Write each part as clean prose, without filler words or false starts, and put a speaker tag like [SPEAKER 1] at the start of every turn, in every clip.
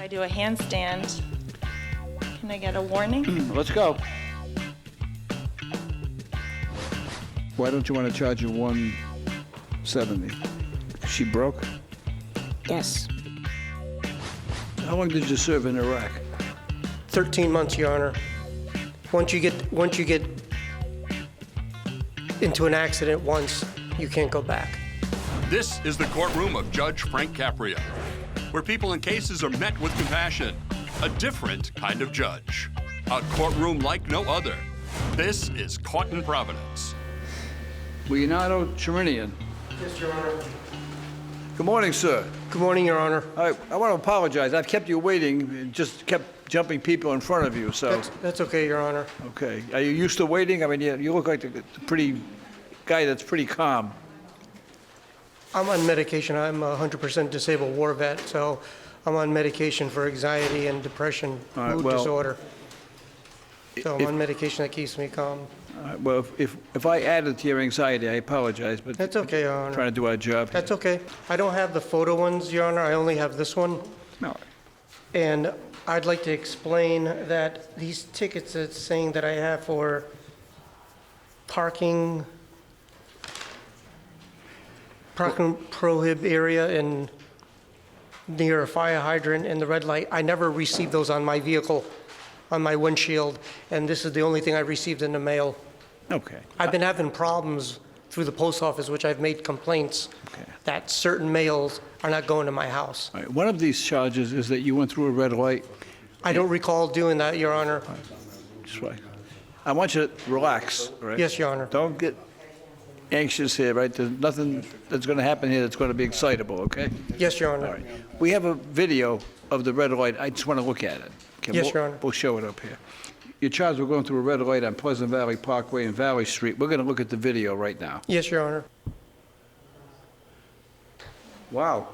[SPEAKER 1] I do a handstand, can I get a warning?
[SPEAKER 2] Let's go. Why don't you want to charge her $170? She broke?
[SPEAKER 3] Yes.
[SPEAKER 2] How long did you serve in Iraq?
[SPEAKER 4] 13 months, Your Honor. Once you get into an accident once, you can't go back.
[SPEAKER 5] This is the courtroom of Judge Frank Caprio, where people in cases are met with compassion. A different kind of judge. A courtroom like no other. This is Court in Providence.
[SPEAKER 2] Leonardo Cherinian.
[SPEAKER 4] Yes, Your Honor.
[SPEAKER 2] Good morning, sir.
[SPEAKER 4] Good morning, Your Honor.
[SPEAKER 2] I want to apologize. I've kept you waiting and just kept jumping people in front of you, so.
[SPEAKER 4] That's okay, Your Honor.
[SPEAKER 2] Okay. Are you used to waiting? I mean, you look like a pretty guy that's pretty calm.
[SPEAKER 4] I'm on medication. I'm a 100% disabled war vet, so I'm on medication for anxiety and depression,
[SPEAKER 2] All right,
[SPEAKER 4] mood
[SPEAKER 2] well,
[SPEAKER 4] disorder. So I'm on medication that keeps me calm.
[SPEAKER 2] Well, if I added to your anxiety, I apologize, but.
[SPEAKER 4] That's okay, Your Honor.
[SPEAKER 2] Trying to do our job.
[SPEAKER 4] That's okay. I don't have the photo ones, Your Honor. I only have this one.
[SPEAKER 2] No.
[SPEAKER 4] And I'd like to explain that these tickets it's saying that I have for parking prohib area and near a fire hydrant and the red light, I never received those on my vehicle, on my windshield, and this is the only thing I received in the mail.
[SPEAKER 2] Okay.
[SPEAKER 4] I've been having problems through the post office, which I've made complaints that certain mails are not going to my house.
[SPEAKER 2] All right. One of these charges is that you went through a red light.
[SPEAKER 4] I don't recall doing that, Your Honor.
[SPEAKER 2] Just right. I want you to relax, all right?
[SPEAKER 4] Yes, Your Honor.
[SPEAKER 2] Don't get anxious here, right? There's nothing that's going to happen here that's going to be excitable, okay?
[SPEAKER 4] Yes, Your Honor.
[SPEAKER 2] All right. We have a video of the red light. I just want to look at it. Okay,
[SPEAKER 4] Yes, Your Honor.
[SPEAKER 2] We'll show it up here. You're charged with going through a red light on Pleasant Valley Parkway and Valley Street. We're going to look at the video right now.
[SPEAKER 4] Yes, Your Honor.
[SPEAKER 2] Wow.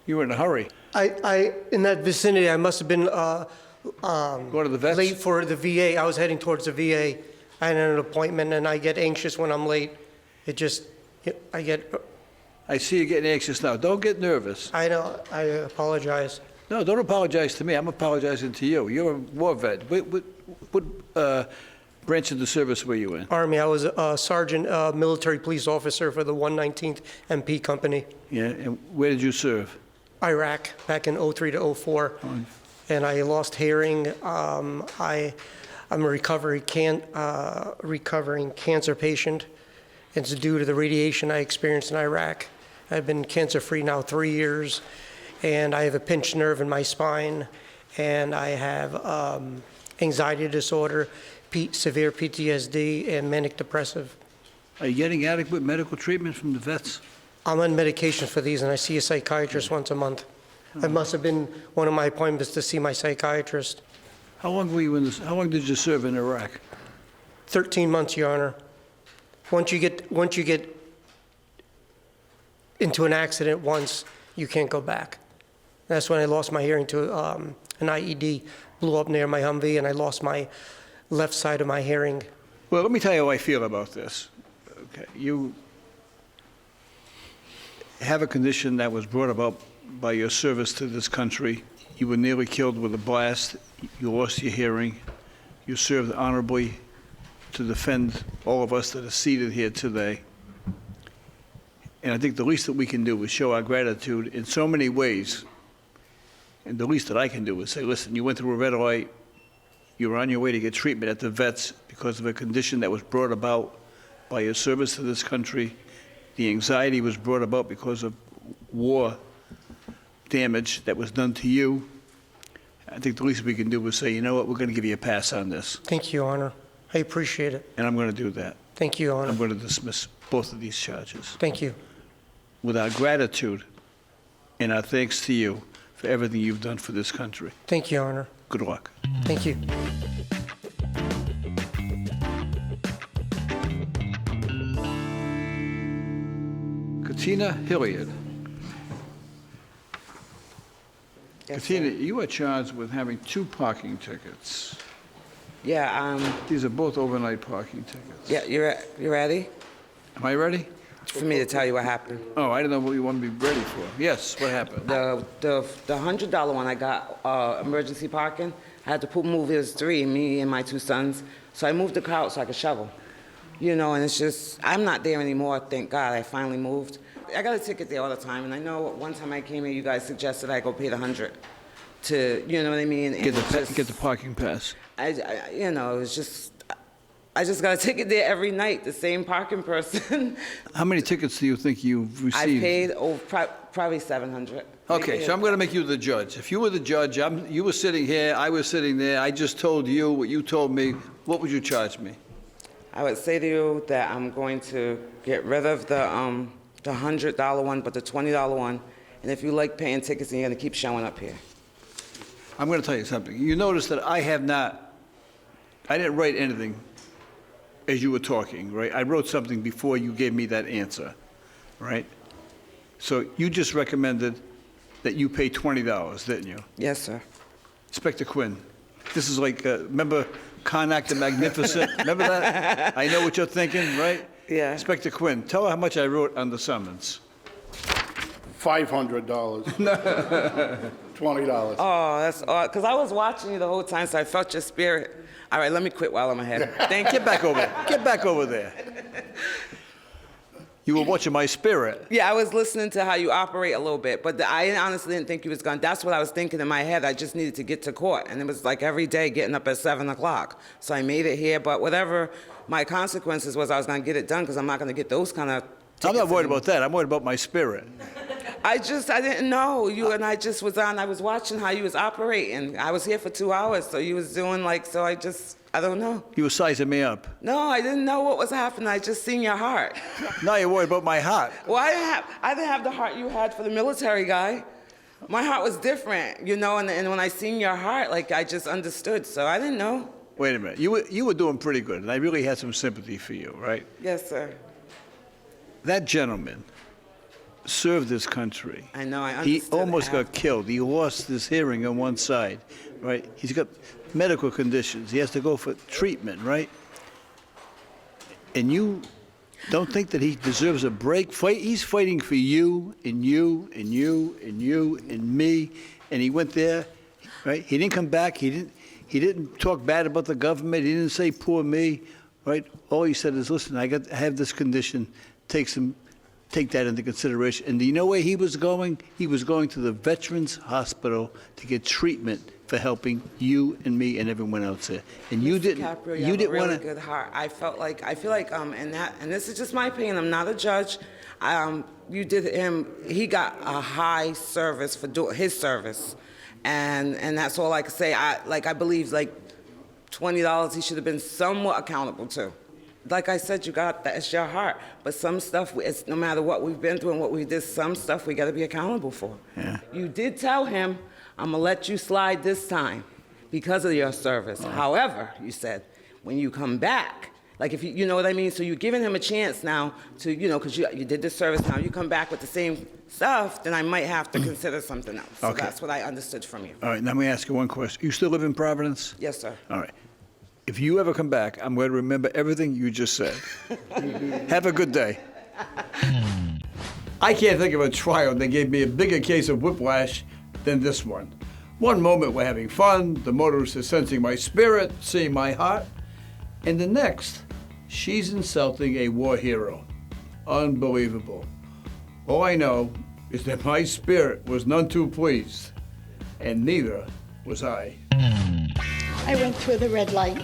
[SPEAKER 2] You were in a hurry.
[SPEAKER 4] In that vicinity, I must have been
[SPEAKER 2] Go to the vets?
[SPEAKER 4] late for the VA. I was heading towards the VA. I had an appointment, and I get anxious when I'm late.
[SPEAKER 2] I see you getting anxious now. Don't get nervous.
[SPEAKER 4] I know, I apologize.
[SPEAKER 2] No, don't apologize to me. I'm apologizing to you. You're a war vet. What branch of the service were you in?
[SPEAKER 4] Army, I was a sergeant, military police officer for the 119th MP Company,
[SPEAKER 2] Yeah, and where did you serve?
[SPEAKER 4] Iraq, back in '03 to '04. And I lost hearing. I'm a recovering cancer patient. It's due to the radiation I experienced in Iraq. I've been cancer-free now 3 years, and I have a pinched nerve in my spine, and I have anxiety disorder, severe PTSD, and manic depressive.
[SPEAKER 2] Are you getting adequate medical treatment from the vets?
[SPEAKER 4] I'm on medication for these, and I see a psychiatrist once a month. It must have been one of my appointments to see my psychiatrist.
[SPEAKER 2] How long were you in this? How long did you serve in Iraq?
[SPEAKER 4] 13 months, Your Honor. Once you get into an accident once, you can't go back. That's when I lost my hearing to an IED, blew up near my Humvee, and I lost my left side of my hearing.
[SPEAKER 2] Well, let me tell you how I feel about this. Okay, you have a condition that was brought about by your service to this country. You were nearly killed with a blast. You lost your hearing. You served honorably to defend all of us that are seated here today. And I think the least that we can do is show our gratitude in so many ways. And the least that I can do is say, listen, you went through a red light. You were on your way to get treatment at the vets because of a condition that was brought about by your service to this country. The anxiety was brought about because of war damage that was done to you. I think the least we can do is say, you know what, we're going to give you a pass on this.
[SPEAKER 4] Thank you, Your Honor. I appreciate it.
[SPEAKER 2] And I'm going to do that.
[SPEAKER 4] Thank you, Your Honor.
[SPEAKER 2] I'm going to dismiss both of these charges.
[SPEAKER 4] Thank you.
[SPEAKER 2] With our gratitude and our thanks to you for everything you've done for this country.
[SPEAKER 4] Thank you, Your Honor.
[SPEAKER 2] Good luck.
[SPEAKER 4] Thank you.
[SPEAKER 2] Katina Hilliard. Katina, you are charged with having 2 parking tickets.
[SPEAKER 3] Yeah,
[SPEAKER 2] These are both overnight parking tickets.
[SPEAKER 3] yeah, you ready?
[SPEAKER 2] Am I ready?
[SPEAKER 3] for me to tell you what happened.
[SPEAKER 2] Oh, I don't know what you want me to be ready for. Yes, what happened?
[SPEAKER 3] The $100 one, I got emergency parking. I had to move, it was 3, me and my 2 sons. So I moved the car out so I could shovel. You know, and it's just, I'm not there anymore, thank God, I finally moved. I got a ticket there all the time, and I know one time I came here, you guys suggested I go pay the $100 to, you know what I mean?
[SPEAKER 2] Get the parking pass.
[SPEAKER 3] You know, it was just, I just got a ticket there every night, the same parking person.
[SPEAKER 2] How many tickets do you think you've received?
[SPEAKER 3] I paid probably 700.
[SPEAKER 2] Okay, so I'm going to make you the judge. If you were the judge, you were sitting here, I was sitting there, I just told you what you told me, what would you charge me?
[SPEAKER 3] I would say to you that I'm going to get rid of the $100 one, but the $20 one, and if you like paying tickets, then you're going to keep showing up here.
[SPEAKER 2] I'm going to tell you something. You notice that I didn't write anything as you were talking, right? I wrote something before you gave me that answer, right? So you just recommended that you pay $20, didn't you?
[SPEAKER 3] Yes, sir.
[SPEAKER 2] Inspector Quinn, this is like, remember Connacht the Magnificent? Remember that? I know what you're thinking, right?
[SPEAKER 3] Yeah.
[SPEAKER 2] Inspector Quinn, tell her how much I wrote on the summons.
[SPEAKER 6] $500. $20.
[SPEAKER 3] Oh, that's odd, because I was watching you the whole time, so I felt your spirit. All right, let me quit while I'm ahead. Thank you.
[SPEAKER 2] Get back over there. Get back over there. You were watching my spirit.
[SPEAKER 3] Yeah, I was listening to how you operate a little bit, but I honestly didn't think you was going. That's what I was thinking in my head. I just needed to get to court, and it was like every day getting up at 7 o'clock. So I made it here, but whatever my consequences was, I was going to get it done because I'm not going to get those kind of tickets.
[SPEAKER 2] I'm not worried about that. I'm worried about my spirit.
[SPEAKER 3] I didn't know you, and I just was on. I was watching how you was operating. I was here for 2 hours, so you was doing like. So I don't know.
[SPEAKER 2] You were sizing me up.
[SPEAKER 3] No, I didn't know what was happening. I just seen your heart.
[SPEAKER 2] Now you're worried about my heart.
[SPEAKER 3] Well, I didn't have the heart you had for the military guy. My heart was different, you know. And when I seen your heart, like I just understood. So I didn't know.
[SPEAKER 2] Wait a minute. You were doing pretty good, and I really had some sympathy for you, right?
[SPEAKER 3] Yes, sir.
[SPEAKER 2] That gentleman served this country.
[SPEAKER 3] I know. I
[SPEAKER 2] He
[SPEAKER 3] understood.
[SPEAKER 2] almost got killed. He lost his hearing on one side, right? He's got medical conditions. He has to go for treatment, right? And you don't think that he deserves a break? He's fighting for you and you and you and you and me, and he went there, right? He didn't come back. He didn't talk bad about the government. He didn't say poor me, right? All he said is, listen, I have this condition. Take that into consideration. And do you know where he was going? He was going to the Veterans Hospital to get treatment for helping you and me and everyone else there. And you didn't.
[SPEAKER 3] Caprio,
[SPEAKER 2] you didn't
[SPEAKER 3] want
[SPEAKER 2] want
[SPEAKER 3] a really good heart. I feel like and this is just my opinion. I'm not a judge. You did him. He got a high service for his service, and that's all I can say. I believe like $20 he should have been somewhat accountable to. Like I said, that's your heart. But some stuff, it's no matter what we've been through and what we did, some stuff we got to be accountable for.
[SPEAKER 2] Yeah.
[SPEAKER 3] You did tell him, I'm going to let you slide this time because of your service. However, you said, when you come back, like if you know what I mean? So you're giving him a chance now to, you know, because you did this service now, you come back with the same stuff, then I might have to consider something else. So that's what I understood from you.
[SPEAKER 2] All right, now let me ask you one question. You still live in Providence?
[SPEAKER 3] Yes, sir.
[SPEAKER 2] All right. If you ever come back, I'm going to remember everything you just said. Have a good day. I can't think of a trial that gave me a bigger case of whiplash than this one. One moment we're having fun, the motorist is sensing my spirit, seeing my heart, and the next, she's insulting a war hero. Unbelievable. All I know is that my spirit was none too pleased, and neither was I.
[SPEAKER 7] I went through the red light.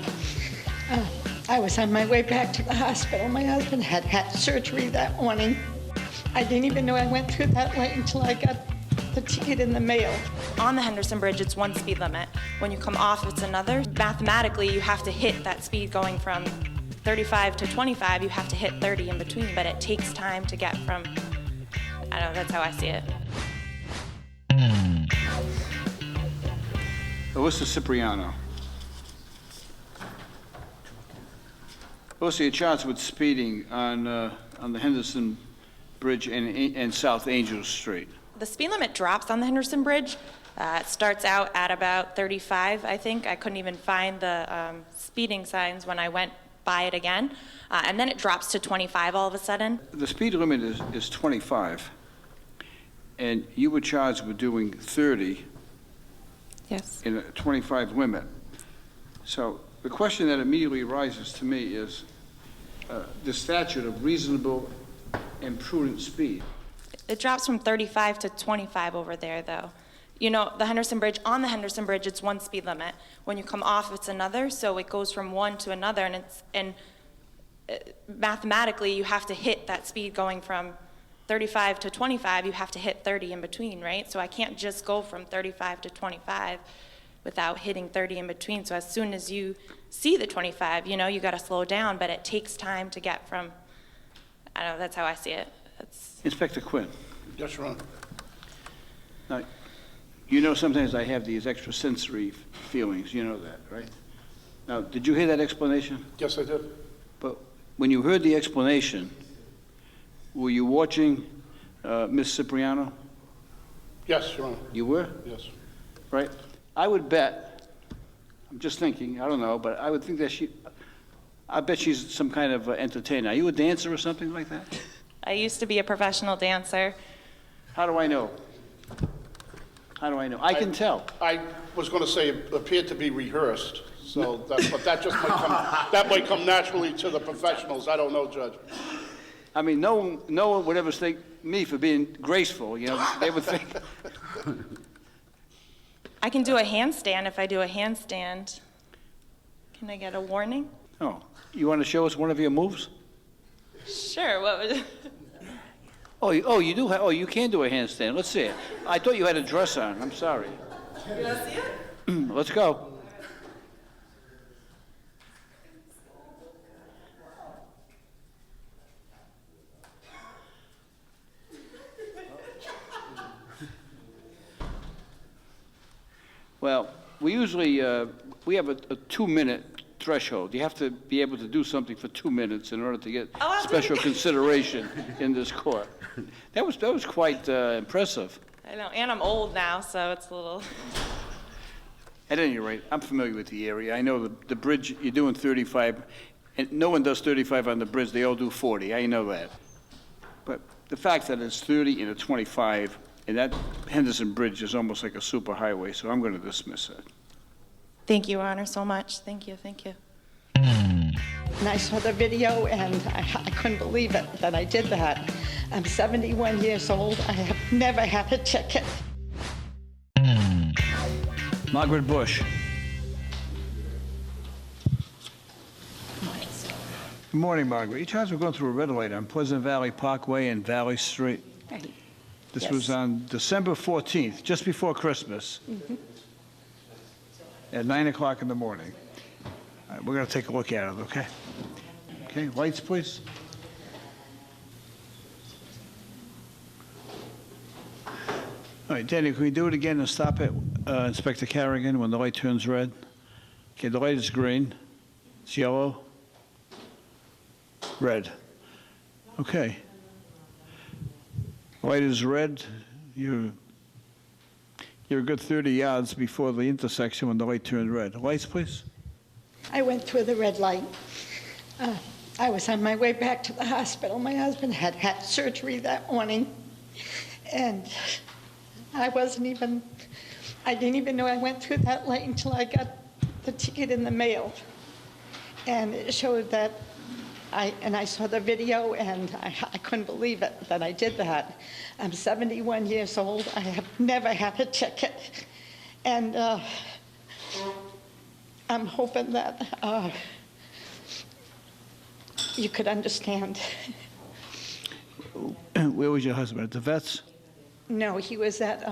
[SPEAKER 7] I was on my way back to the hospital. My husband had surgery that morning. I didn't even know I went through that light until I got the ticket in the mail.
[SPEAKER 1] On the Henderson Bridge, it's one speed limit. When you come off, it's another. Mathematically, you have to hit that speed going from 35 to 25. You have to hit 30 in between, but it takes time to get from, I don't know, that's how I see it.
[SPEAKER 2] Alyssa Cipriano. Alyssa, you're charged with speeding on the Henderson Bridge and South Angel Street.
[SPEAKER 1] The speed limit drops on the Henderson Bridge. It starts out at about 35, I think. I couldn't even find the speeding signs when I went by it again. And then it drops to 25 all of a sudden.
[SPEAKER 2] The speed limit is 25, and you were charged with doing 30
[SPEAKER 1] Yes.
[SPEAKER 2] in a 25 limit. So the question that immediately arises to me is the statute of reasonable and prudent speed.
[SPEAKER 1] It drops from 35 to 25 over there, though. You know, the Henderson Bridge, on the Henderson Bridge, it's one speed limit. When you come off, it's another, so it goes from one to another, and mathematically, you have to hit that speed going from 35 to 25, you have to hit 30 in between, right? So I can't just go from 35 to 25 without hitting 30 in between. So as soon as you see the 25, you know, you got to slow down, but it takes time to get from, I don't know, that's how I see it.
[SPEAKER 2] Inspector Quinn.
[SPEAKER 6] Yes, Your Honor.
[SPEAKER 2] Now, you know sometimes I have these extrasensory feelings, you know that, right? Now, did you hear that explanation?
[SPEAKER 6] Yes, I did.
[SPEAKER 2] But when you heard the explanation, were you watching Ms. Cipriano?
[SPEAKER 6] Yes, Your Honor.
[SPEAKER 2] You were?
[SPEAKER 6] Yes.
[SPEAKER 2] Right? I would bet, I'm just thinking, I don't know, but I would think that I bet she's some kind of entertainer. Are you a dancer or something like that?
[SPEAKER 1] I used to be a professional dancer.
[SPEAKER 2] How do I know? How do I know? I can tell.
[SPEAKER 6] I was going to say it appeared to be rehearsed, so but that just might come naturally to the professionals. I don't know, Judge.
[SPEAKER 2] I mean, no one would ever thank me for being graceful, you know. They would think.
[SPEAKER 1] I can do a handstand if I do a handstand. Can I get a warning?
[SPEAKER 2] Oh, you want to show us one of your moves?
[SPEAKER 1] Sure, what would...
[SPEAKER 2] You do. You can do a handstand. Let's see it. I thought you had a dress on. I'm sorry.
[SPEAKER 1] You want to see it?
[SPEAKER 2] Let's go. Well, we usually we have a 2-minute threshold. You have to be able to do something for 2 minutes in order to get special consideration in this court. That was quite impressive.
[SPEAKER 1] I know, and I'm old now, so it's a little...
[SPEAKER 2] At any rate, I'm familiar with the area. I know the bridge, you're doing 35, and no one does 35 on the bridge. They all do 40. I know that. But the fact that it's 30 and a 25, and that Henderson Bridge is almost like a superhighway, so I'm going to dismiss it.
[SPEAKER 1] Thank you, Your Honor, so much. Thank you, thank you.
[SPEAKER 7] And I saw the video, and I couldn't believe it that I did that. I'm 71 years old. I have never had a ticket.
[SPEAKER 2] Margaret Bush. Good morning, Margaret. You're charged with going through a red light on Pleasant Valley Parkway and Valley Street.
[SPEAKER 7] Right.
[SPEAKER 2] This
[SPEAKER 7] Yes.
[SPEAKER 2] was on December 14th, just before Christmas, at 9 o'clock in the morning. All right, we're going to take a look at it, okay? Okay, lights, please. All right, Danny, can we do it again and stop it, Inspector Carrigan, when the light turns red? Okay, the light is green. It's yellow. Red. Okay. Light is red. You're a good 30 yards before the intersection when the light turned red. Lights, please.
[SPEAKER 7] I went through the red light. I was on my way back to the hospital. My husband had had surgery that morning, and I didn't even know I went through that light until I got the ticket in the mail. And it showed that I saw the video, and I couldn't believe it that I did that. I'm 71 years old. I have never had a ticket. And I'm hoping that you could understand.
[SPEAKER 2] Where was your husband? At the Vets?
[SPEAKER 7] No, he was at,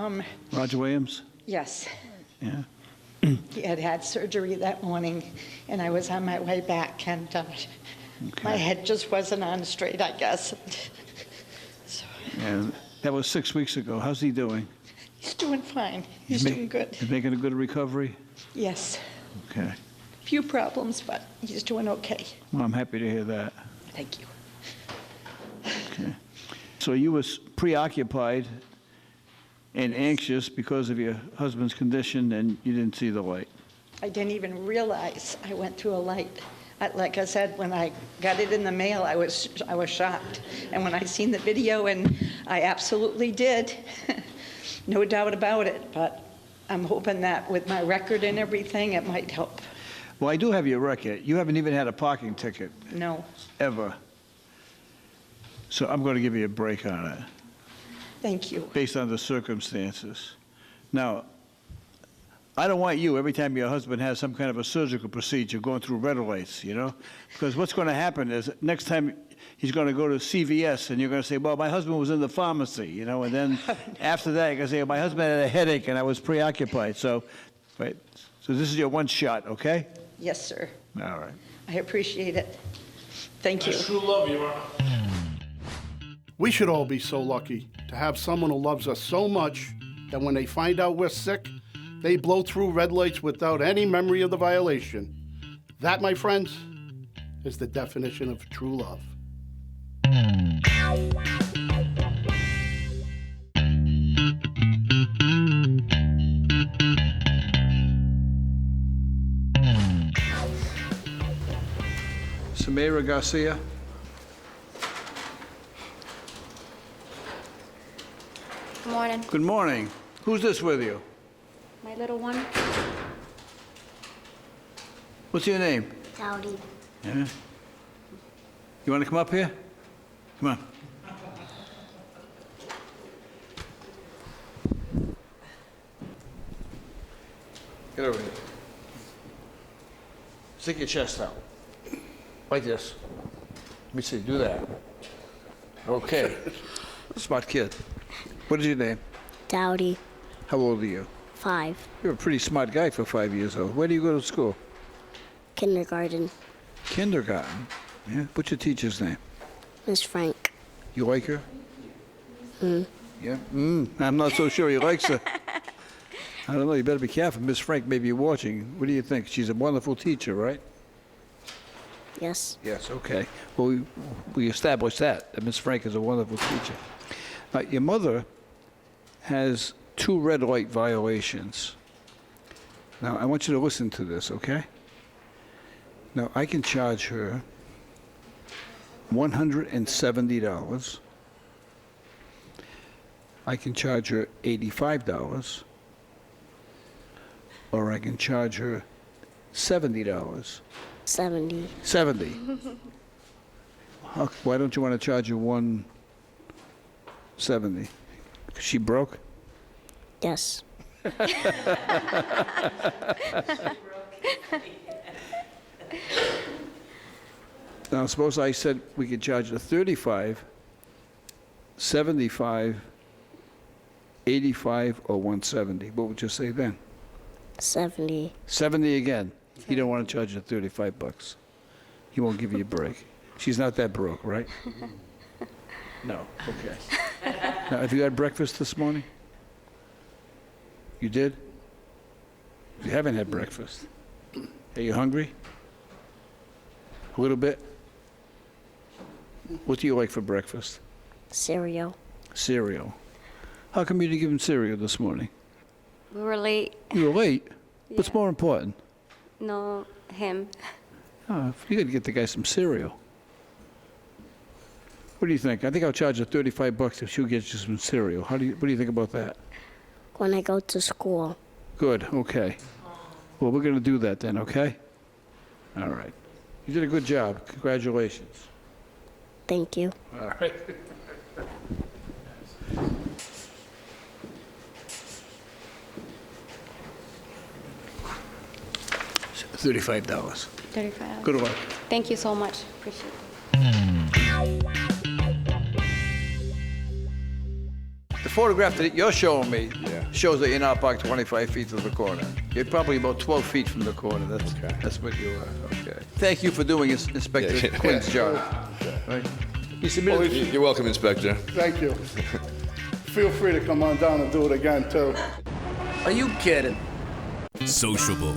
[SPEAKER 2] Roger Williams?
[SPEAKER 7] yes.
[SPEAKER 2] Yeah.
[SPEAKER 7] He had had surgery that morning, and I was on my way back, and my head just wasn't on straight, I guess. So,
[SPEAKER 2] And that was 6 weeks ago. How's he doing?
[SPEAKER 7] he's doing fine. He's doing good.
[SPEAKER 2] He's making a good recovery?
[SPEAKER 7] Yes.
[SPEAKER 2] Okay.
[SPEAKER 7] Few problems, but he's doing okay.
[SPEAKER 2] Well, I'm happy to hear that.
[SPEAKER 7] Thank you.
[SPEAKER 2] Okay. So you was preoccupied and anxious because of your husband's condition, and you didn't see the light.
[SPEAKER 7] I didn't even realize I went through a light Like I said, when I got it in the mail, I was shocked. And when I seen the video, and I absolutely did, no doubt about it. But I'm hoping that with my record and everything, it might help.
[SPEAKER 2] Well, I do have your record. You haven't even had a parking ticket,
[SPEAKER 7] No.
[SPEAKER 2] ever. So I'm going to give you a break on it,
[SPEAKER 7] Thank you.
[SPEAKER 2] based on the circumstances. Now, I don't want you, every time your husband has some kind of a surgical procedure, going through red lights, you know? Because what's going to happen is, next time he's going to go to CVS, and you're going to say, well, my husband was in the pharmacy, you know? And then after that, you're going to say, my husband had a headache, and I was preoccupied. So, right. So this is your one shot, okay?
[SPEAKER 7] Yes, sir.
[SPEAKER 2] All right.
[SPEAKER 7] I appreciate it. Thank you.
[SPEAKER 6] True love, Your Honor. We should all be so lucky to have someone who loves us so much that when they find out we're sick, they blow through red lights without any memory of the violation. That, my friends, is the definition of true love.
[SPEAKER 2] Samira Garcia.
[SPEAKER 8] Good morning.
[SPEAKER 2] Good morning. Who's this with you?
[SPEAKER 8] My little one,
[SPEAKER 2] What's your name?
[SPEAKER 8] Dowdy.
[SPEAKER 2] Yeah. You want to come up here? Come on. Get over here. Stick your chest out. Like this. Let me see, do that. Okay. Smart kid. What is your name?
[SPEAKER 8] Dowdy,
[SPEAKER 2] How old are you?
[SPEAKER 8] 5.
[SPEAKER 2] You're a pretty smart guy for 5 years old. Where do you go to school?
[SPEAKER 8] Kindergarten.
[SPEAKER 2] Kindergarten. Yeah. What's your teacher's name?
[SPEAKER 8] Miss Frank.
[SPEAKER 2] You like her? Yeah? I'm not so sure he likes her. I don't know. You better be careful. Miss Frank may be watching. What do you think? She's a wonderful teacher, right?
[SPEAKER 8] Yes.
[SPEAKER 2] Yes, okay. Well, we established that Miss Frank is a wonderful teacher. Your mother has 2 red light violations. Now, I want you to listen to this, okay? Now, I can charge her $170. I can charge her $85. Or I can charge her $70.
[SPEAKER 8] 70.
[SPEAKER 2] 70. Why don't you want to charge her 170? She broke?
[SPEAKER 8] Yes.
[SPEAKER 2] Now, suppose I said we could charge her 35, 75, 85, or 170. What would you say then?
[SPEAKER 8] 70.
[SPEAKER 2] 70 again. He don't want to charge you $35. He won't give you a break. She's not that broke, right? No. Okay. Now, have you had breakfast this morning? You did? You haven't had breakfast. Are you hungry? A little bit? What do you like for breakfast?
[SPEAKER 8] Cereal.
[SPEAKER 2] Cereal. How come you didn't give him cereal this morning?
[SPEAKER 8] We were late.
[SPEAKER 2] You were late. What's
[SPEAKER 8] Yeah.
[SPEAKER 2] more important?
[SPEAKER 8] No, him.
[SPEAKER 2] Oh, you got to get the guy some cereal. What do you think? I think I'll charge her $35 if she'll get you some cereal. What do you think about that?
[SPEAKER 8] When I go to school.
[SPEAKER 2] Good, okay. Well, we're going to do that then, okay? All right. You did a good job. Congratulations.
[SPEAKER 8] Thank you.
[SPEAKER 2] All right. $35.
[SPEAKER 8] 35.
[SPEAKER 2] Good luck.
[SPEAKER 8] Thank you so much. Appreciate it.
[SPEAKER 2] The photograph that you're showing me shows that you're not parked 25 feet to the corner. You're probably about 12 feet from the corner. That's what you are. Okay. Thank you for doing Inspector Quinn's job. Right? You submitted.
[SPEAKER 9] You're welcome, Inspector.
[SPEAKER 6] Thank you. Feel free to come on down and do it again, too.
[SPEAKER 2] Are you kidding?
[SPEAKER 10] Sociable.